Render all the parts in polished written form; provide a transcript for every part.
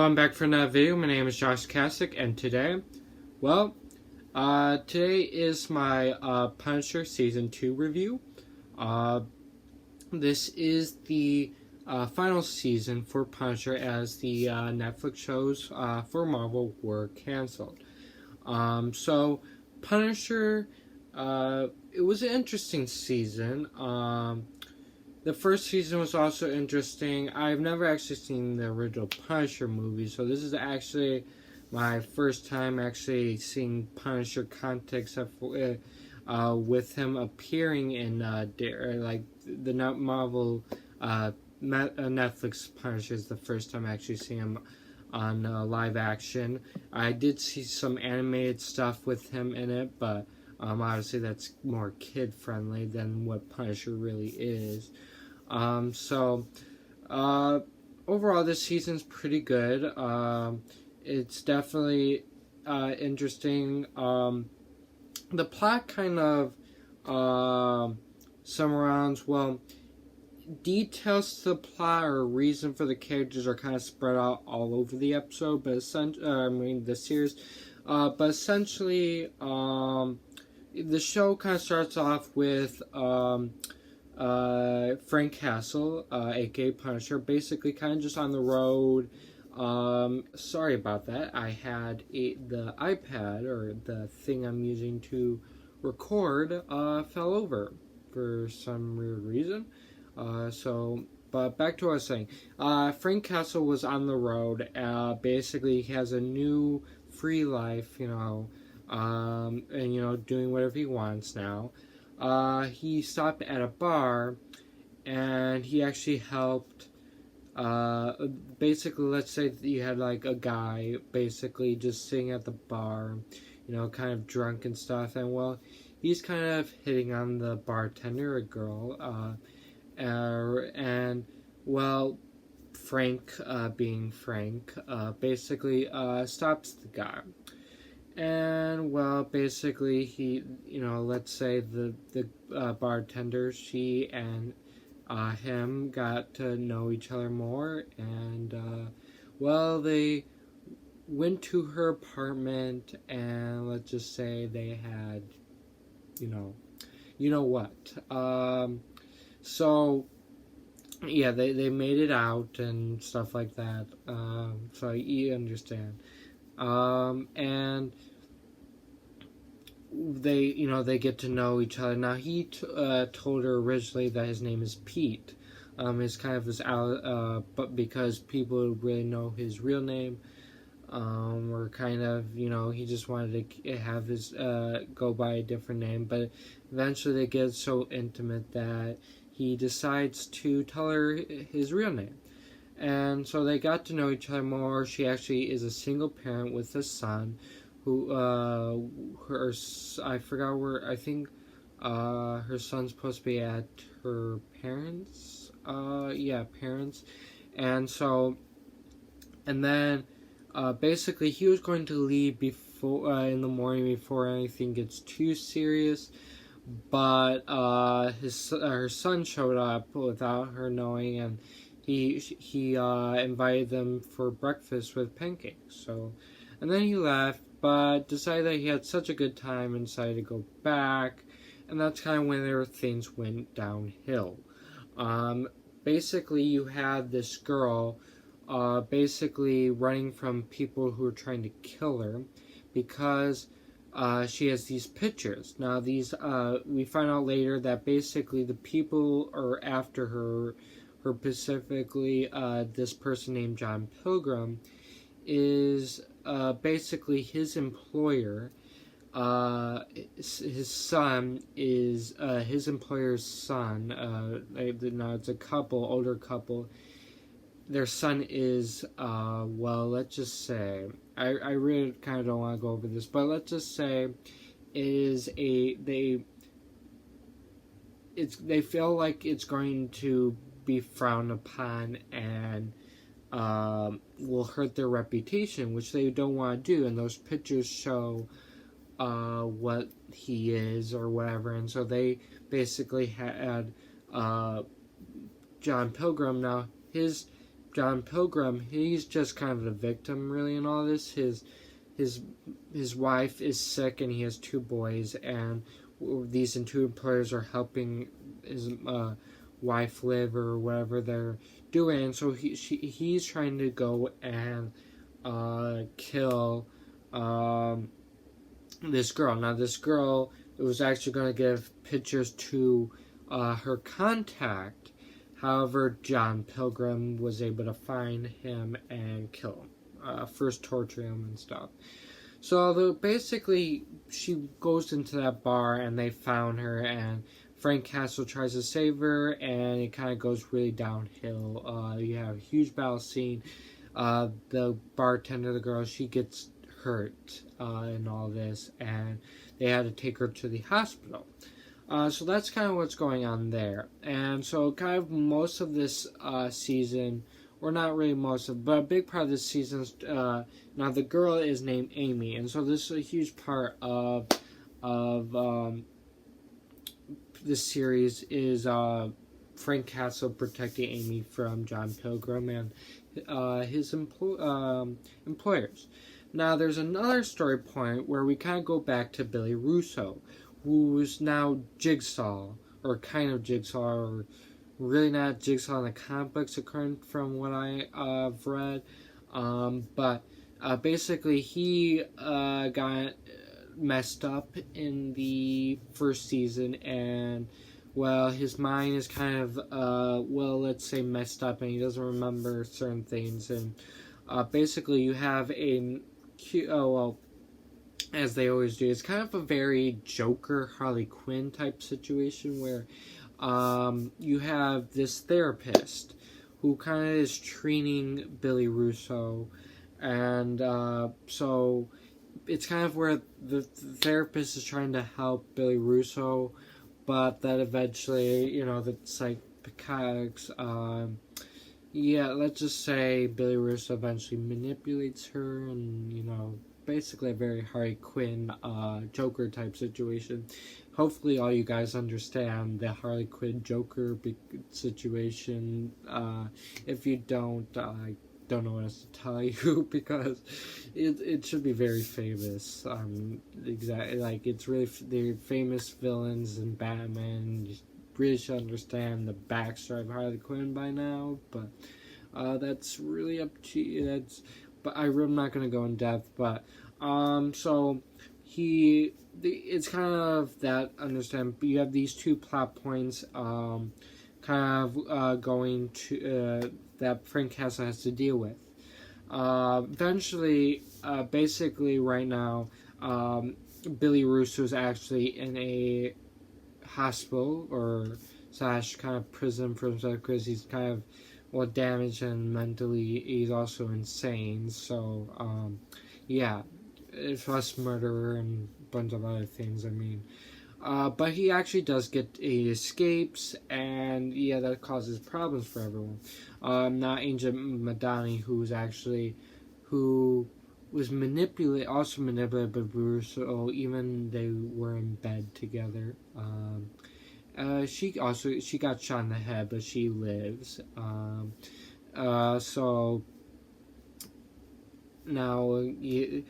I'm back for another video. My name is Josh Kasich, and today is my Punisher Season 2 review. This is the final season for Punisher as the Netflix shows for Marvel were canceled. So Punisher, it was an interesting season. The first season was also interesting. I've never actually seen the original Punisher movie, so this is actually my first time actually seeing Punisher context with him appearing in the Marvel Netflix Punisher is the first time I actually seeing him on live action. I did see some animated stuff with him in it, but obviously that's more kid friendly than what Punisher really is. Overall, this season's pretty good. It's definitely interesting. The plot kind of summarizes, details to the plot or reason for the characters are kind of spread out all over the episode, but the series. But essentially, the show kind of starts off with Frank Castle, aka Punisher, basically kind of just on the road. Sorry about that. I had the iPad, or the thing I'm using to record, fell over for some weird reason. But back to what I was saying. Frank Castle was on the road. Basically, he has a new free life, and doing whatever he wants now. He stopped at a bar, and he actually helped. Basically, let's say that you had like a guy basically just sitting at the bar, kind of drunk and stuff, and he's kind of hitting on the bartender, a girl, Frank, being Frank, basically stops the guy. And basically he, let's say the bartender, she and him got to know each other more, and they went to her apartment, and let's just say they had, they made it out and stuff like that. So you understand. And they get to know each other. Now, he told her originally that his name is Pete. It's kind of this but because people really know his real name, or kind of, he just wanted to have his go by a different name. But eventually they get so intimate that he decides to tell her his real name. And so they got to know each other more. She actually is a single parent with a son who, I forgot where, I think her son's supposed to be at her parents', parents. And then basically he was going to leave before, in the morning before anything gets too serious. But her son showed up without her knowing, and he invited them for breakfast with pancakes. And then he left, but decided that he had such a good time and decided to go back. And that's kind of when things went downhill. Basically, you had this girl basically running from people who are trying to kill her because she has these pictures. Now, these we find out later that basically the people are after her specifically this person named John Pilgrim is basically his employer. His son is his employer's son. Now it's a couple, older couple. Their son is let's just say, I really kind of don't want to go over this, but let's just say they feel like it's going to be frowned upon and will hurt their reputation, which they don't want to do. And those pictures show what he is or whatever, and so they basically had John Pilgrim. Now, his John Pilgrim, he's just kind of the victim, really, in all this. His wife is sick, and he has 2 boys, and these 2 employers are helping his wife live or whatever they're doing. And so he's trying to go and kill this girl. Now, this girl was actually going to give pictures to her contact. However, John Pilgrim was able to find him and kill him. First torture him and stuff. So basically, she goes into that bar and they found her, and Frank Castle tries to save her, and it kind of goes really downhill. You have a huge battle scene. The bartender, the girl, she gets hurt in all this, and they had to take her to the hospital. So that's kind of what's going on there. And so kind of most of this season, or not really most of, but a big part of this season, now the girl is named Amy, and so this is a huge part of this series is Frank Castle protecting Amy from John Pilgrim and his employers. Now there's another story point where we kind of go back to Billy Russo, who's now Jigsaw, or kind of Jigsaw, or really not Jigsaw in the comic books, according from what I've read. But basically, he got messed up in the first season, and well, his mind is kind of let's say messed up, and he doesn't remember certain things. And basically, you have as they always do, it's kind of a very Joker, Harley Quinn type situation where you have this therapist who kind of is treating Billy Russo, and so it's kind of where the therapist is trying to help Billy Russo, but that eventually, that's like because let's just say Billy Russo eventually manipulates her, and basically a very Harley Quinn Joker type situation. Hopefully all you guys understand the Harley Quinn Joker situation. If you don't, I don't know what else to tell you, because it should be very famous. Exactly, like it's really they're famous villains in Batman. You really should understand the backstory of Harley Quinn by now, but that's really up to you. But I'm not gonna go in depth. But so it's kind of that understand. But you have these 2 plot points, kind of going to that Frank Castle has to deal with. Eventually, basically, right now, Billy Russo is actually in a hospital or / kind of prison for himself because he's kind of damaged, and mentally he's also insane. So plus murderer and a bunch of other things. But he actually does he escapes, and that causes problems for everyone. Not Agent Madani, who was manipulated by Russo, even they were in bed together. She got shot in the head, but she lives. So now you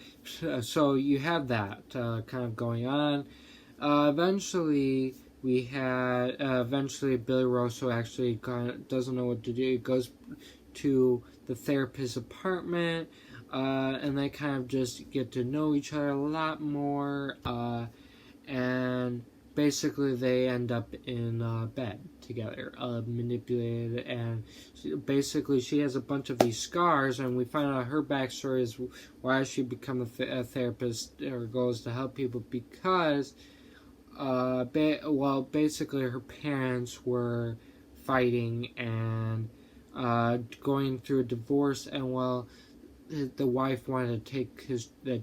have that kind of going on. Eventually Billy Russo actually doesn't know what to do. He goes to the therapist's apartment, and they kind of just get to know each other a lot more, and basically they end up in bed together, manipulated, and basically she has a bunch of these scars, and we find out her backstory is why she become a therapist. Her goal is to help people because basically her parents were fighting and going through a divorce, and the wife wanted to take the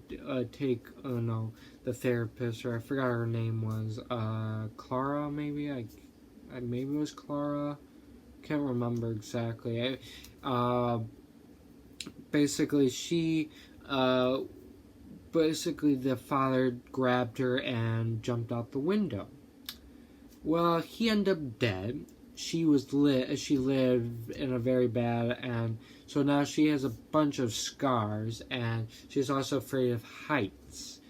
therapist, or I forgot her name was Clara, maybe maybe it was Clara, can't remember exactly. Basically the father grabbed her and jumped out the window. Well, he ended up dead, she lived in a very bad, and so now she has a bunch of scars, and she's also afraid of heights,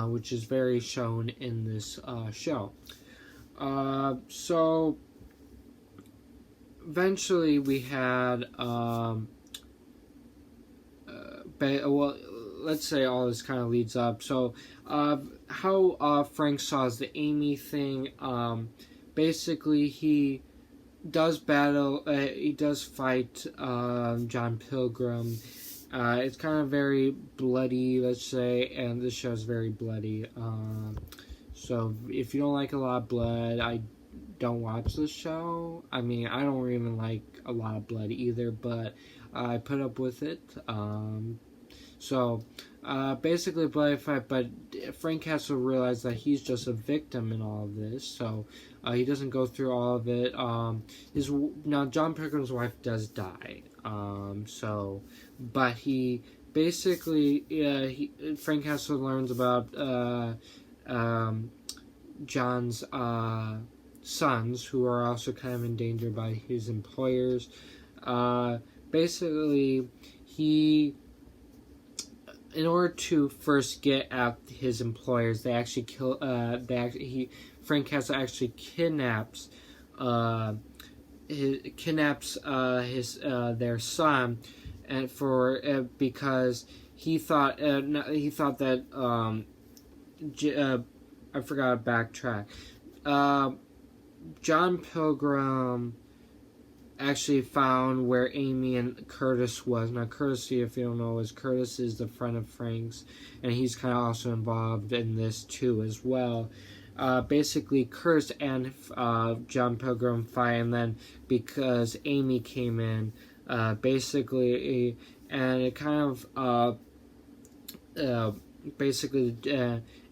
which is very shown in this show. So eventually we had well, let's say all this kind of leads up. So how Frank solves the Amy thing. Basically, he does battle. He does fight John Pilgrim. It's kind of very bloody, let's say, and this show's very bloody. So if you don't like a lot of blood, I don't watch the show. I mean, I don't even like a lot of blood either, but I put up with it. So basically, bloody fight, but Frank has to realize that he's just a victim in all of this. So he doesn't go through all of it. Now John Pilgrim's wife does die. But he basically Frank Castle learns about John's sons, who are also kind of endangered by his employers. Basically, in order to first get at his employers, they actually kill. Frank Castle actually kidnaps their son, and because he thought that I forgot to backtrack. John Pilgrim actually found where Amy and Curtis was. Now, Curtis, if you don't know, Curtis is the friend of Frank's, and he's kind of also involved in this too as well. Basically, Curtis and John Pilgrim fight, and then because Amy came in, and it kind of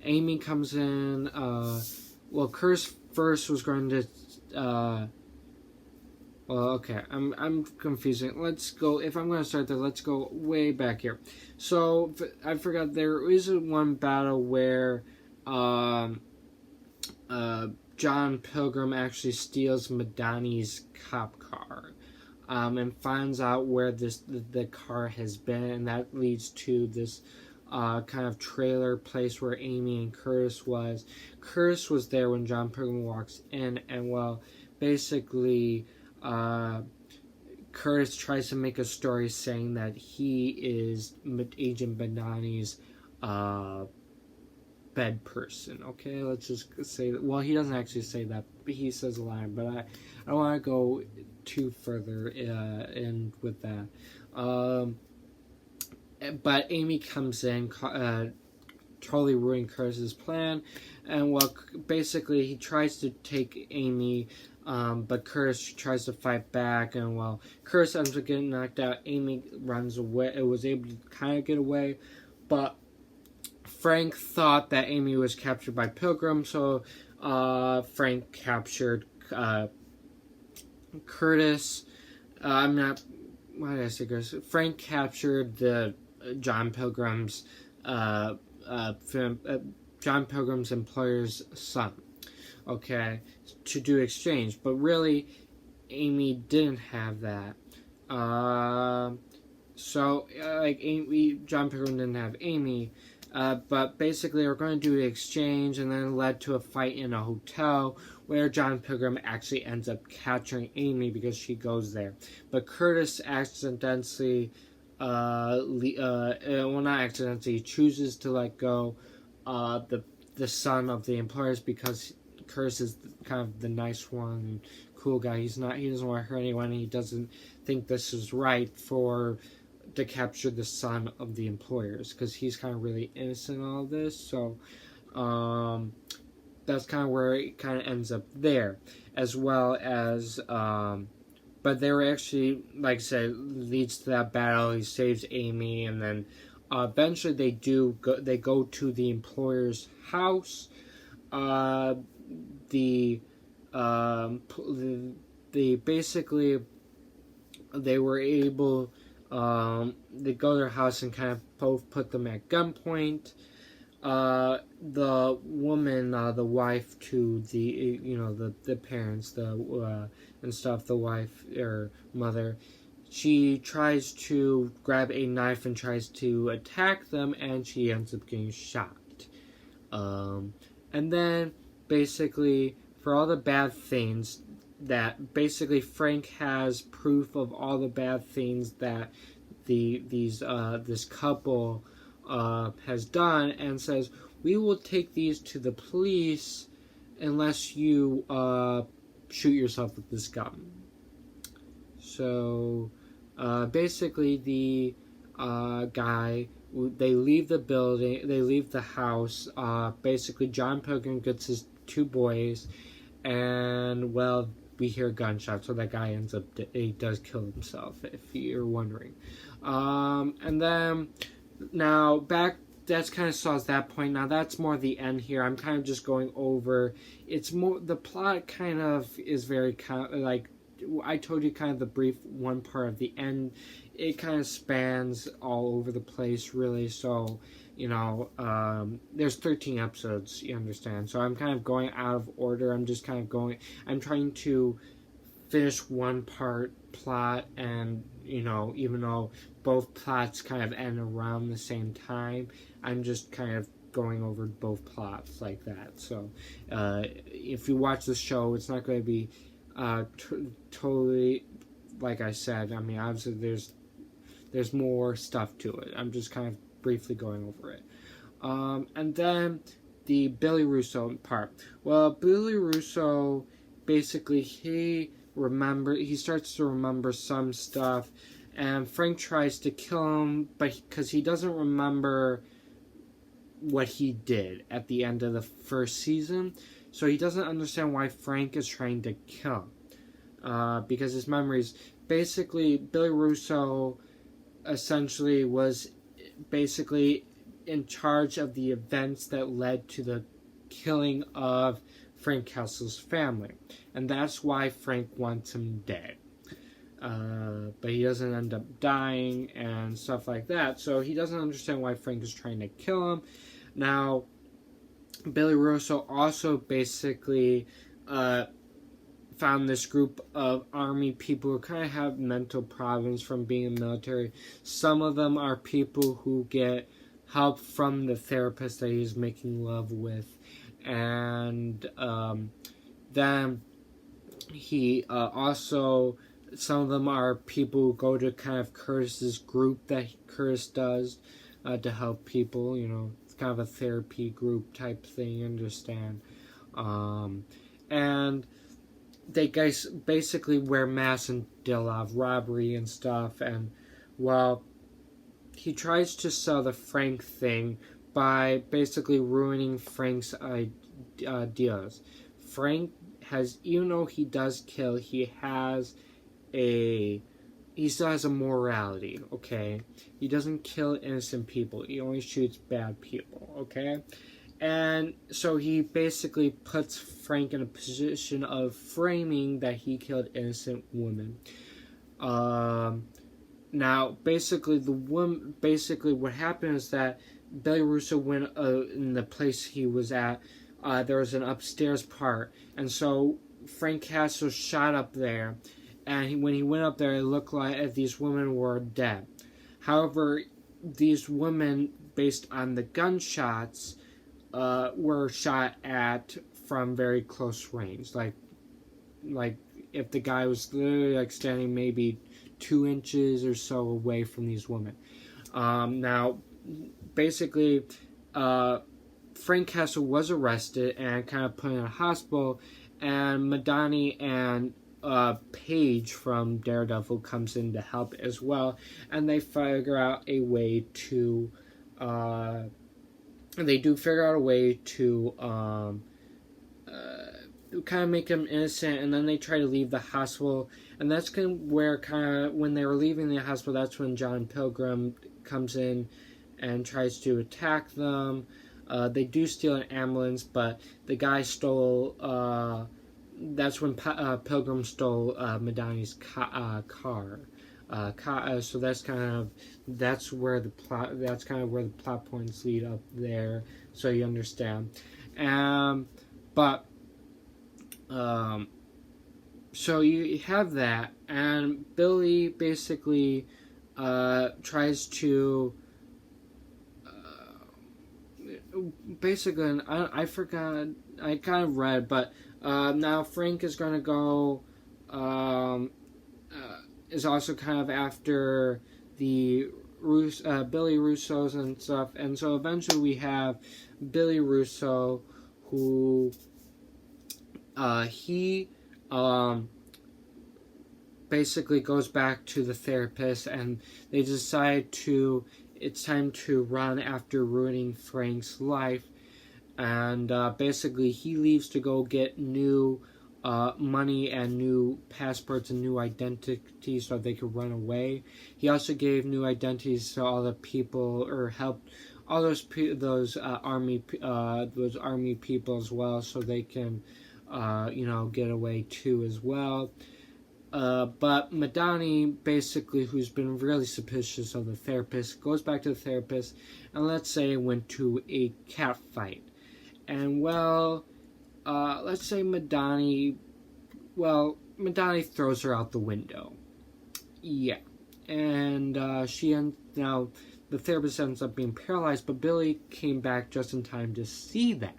Amy comes in. Curtis first was going to. Okay, I'm confusing. Let's go. If I'm going to start there, let's go way back here. So I forgot there is one battle where John Pilgrim actually steals Madani's cop car, and finds out where the car has been, and that leads to this kind of trailer place where Amy and Curtis was. Curtis was there when John Pilgrim walks in, and basically. Curtis tries to make a story saying that he is Agent Madani's bed person. Okay, let's just say that. Well, he doesn't actually say that, but he says a line. But I don't want to go too further in with that. But Amy comes in, totally ruining Curtis's plan, and basically he tries to take Amy. But Curtis tries to fight back, and Curtis ends up getting knocked out. Amy runs away. It was able to kind of get away, but Frank thought that Amy was captured by Pilgrim, so Frank captured Curtis. I'm not. Why did I say Curtis? Frank captured the John Pilgrim's employer's son. Okay, to do exchange, but really, Amy didn't have that. John Pilgrim didn't have Amy, but basically, we're going to do the exchange, and then it led to a fight in a hotel where John Pilgrim actually ends up capturing Amy because she goes there. But Curtis accidentally, not accidentally, he chooses to let go the son of the employers because Curtis is kind of the nice one, cool guy. He doesn't want to hurt anyone. He doesn't think this is right to capture the son of the employers because he's kind of really innocent in all this. So that's kind of where it kind of ends up there, as well as. But they were actually, like I said, leads to that battle. He saves Amy, and then eventually they go to the employer's house. They basically they were able they go to their house and kind of both put them at gunpoint. the woman, the wife to the the parents, and stuff, the wife or mother, she tries to grab a knife and tries to attack them, and she ends up getting shot. And then basically, for all the bad things that basically Frank has proof of all the bad things that this couple has done, and says, we will take these to the police unless you shoot yourself with this gun. So basically the guy, they leave the building, they leave the house. Basically John Pilgrim gets his two boys, and well, we hear gunshots, so that guy ends up, he does kill himself, if you're wondering. And then now back, that's kind of solves that point. Now that's more the end here. I'm kind of just going over. It's more, the plot kind of is very kind of like I told you, kind of the brief one part of the end. It kind of spans all over the place, really. So there's 13 episodes, you understand. So I'm kind of going out of order. I'm just kind of going. I'm trying to finish one part plot, and even though both plots kind of end around the same time, I'm just kind of going over both plots like that. So if you watch the show, it's not going to be totally like I said. I mean, obviously there's more stuff to it. I'm just kind of briefly going over it. And then the Billy Russo part. Well, Billy Russo, basically he starts to remember some stuff, and Frank tries to kill him, but because he doesn't remember what he did at the end of the first season, so he doesn't understand why Frank is trying to kill him, because his memories, basically Billy Russo essentially was basically in charge of the events that led to the killing of Frank Castle's family, and that's why Frank wants him dead. But he doesn't end up dying and stuff like that, so he doesn't understand why Frank is trying to kill him. Now, Billy Russo also basically found this group of army people who kind of have mental problems from being in the military. Some of them are people who get help from the therapist that he's making love with, and then he also, some of them are people who go to kind of Curtis's group that Curtis does to help people. It's kind of a therapy group type thing, you understand. And they guys basically wear masks and deal a lot of robbery and stuff. And well, he tries to sell the Frank thing by basically ruining Frank's ideas. Frank has, even though he does kill, he still has a morality, okay? He doesn't kill innocent people. He only shoots bad people, okay? And so he basically puts Frank in a position of framing that he killed innocent women. Now, basically, what happened is that Billy Russo went in the place he was at. There was an upstairs part, and so Frank Castle shot up there. And when he went up there, it looked like these women were dead. However, these women, based on the gunshots, were shot at from very close range. Like if the guy was literally like standing maybe 2 inches or so away from these women. Now, basically, Frank Castle was arrested and kind of put in a hospital, and Madani and Paige from Daredevil comes in to help as well, and they figure out a way to kind of make him innocent, and then they try to leave the hospital, and that's when they were leaving the hospital, that's when John Pilgrim comes in and tries to attack them. They do steal an ambulance, but the guy stole. That's when Pilgrim stole Madani's car. So that's where the plot points lead up there, so you understand. But so you have that, and Billy basically tries to basically, I forgot, I kind of read, but now Frank is going to go, is also kind of after the Billy Russo's and stuff, and so eventually we have Billy Russo, who he basically goes back to the therapist, and they decide it's time to run after ruining Frank's life, and basically he leaves to go get new money and new passports and new identities so they could run away. He also gave new identities to all the people, or helped all those army people as well, so they can get away too as well. But Madani, basically, who's been really suspicious of the therapist, goes back to the therapist, and let's say went to a cat fight. And let's say Madani throws her out the window. Yeah. And now the therapist ends up being paralyzed, but Billy came back just in time to see that.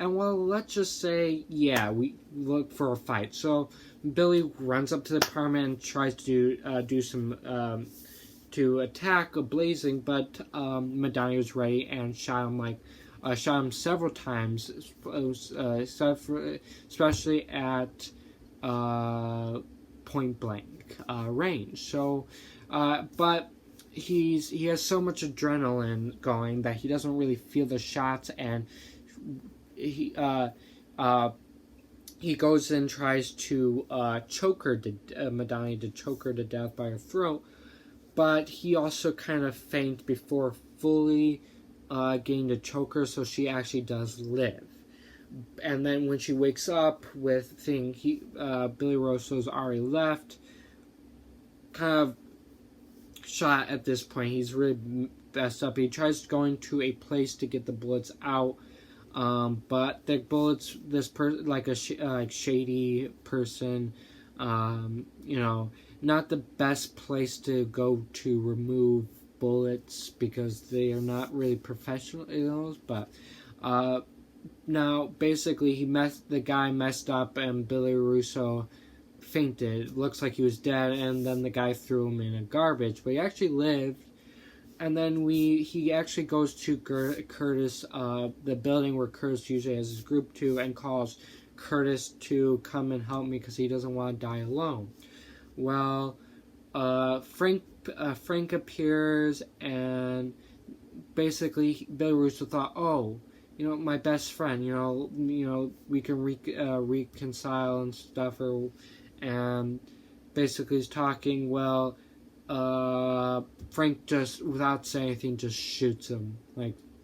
And let's just say, we look for a fight. So Billy runs up to the apartment and tries to do some to attack a Blazing, but Madani was ready and shot him several times, especially at point blank range. So, but he has so much adrenaline going that he doesn't really feel the shots, and he goes and tries to choke her Madani to choke her to death by her throat, but he also kind of faints before fully getting to choke her, so she actually does live. And then when she wakes up with Billy Russo's already left, kind of shot at this point. He's really messed up. He tries going to a place to get the bullets out, but the bullets, shady person, not the best place to go to remove bullets because they are not really professionals. But now basically the guy messed up, and Billy Russo fainted. Looks like he was dead, and then the guy threw him in a garbage, but he actually lived. And then he actually goes to Curtis, the building where Curtis usually has his group to, and calls Curtis to come and help me because he doesn't want to die alone. Well, Frank appears, and basically Billy Russo thought, my best friend, we can reconcile and stuff, and basically he's talking. Frank just, without saying anything, just shoots him,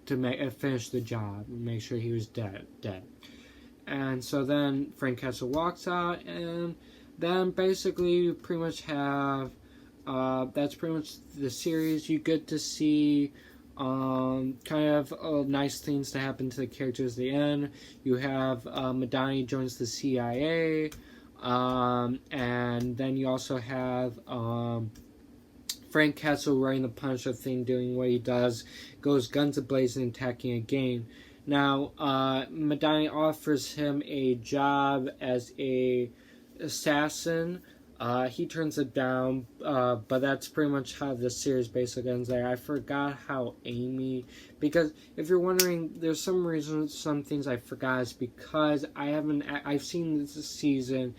to finish the job, and make sure he was dead. And so then Frank Castle walks out, and then basically you pretty much have, that's pretty much the series. You get to see kind of nice things to happen to the characters at the end. You have Madani joins the CIA, and then you also have Frank Castle writing the Punisher thing, doing what he does, goes guns a-blazing, attacking again. Now, Madani offers him a job as a assassin. He turns it down, but that's pretty much how the series basically ends there. I forgot how because if you're wondering, there's some reasons, some things I forgot is because I've seen this season,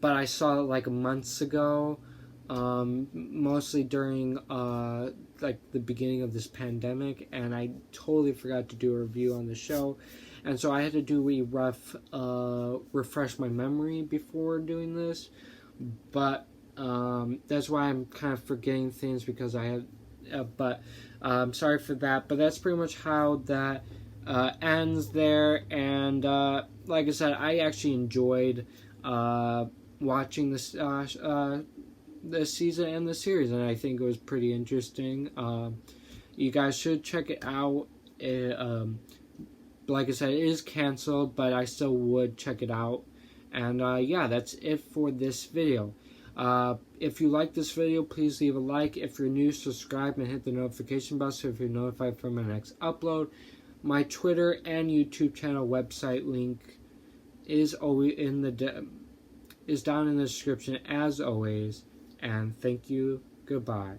but I saw it months ago. Mostly during the beginning of this pandemic, and I totally forgot to do a review on the show, and so I had to do a rough refresh my memory before doing this, but that's why I'm kind of forgetting things, because I had but I'm sorry for that, but that's pretty much how that ends there. And like I said, I actually enjoyed watching this the season and the series, and I think it was pretty interesting. You guys should check it out. Like I said, it is canceled, but I still would check it out. And yeah, that's it for this video. If you like this video, please leave a like. If you're new, subscribe and hit the notification bell so if you're notified for my next upload. My Twitter and YouTube channel website link is always is down in the description as always. And thank you. Goodbye.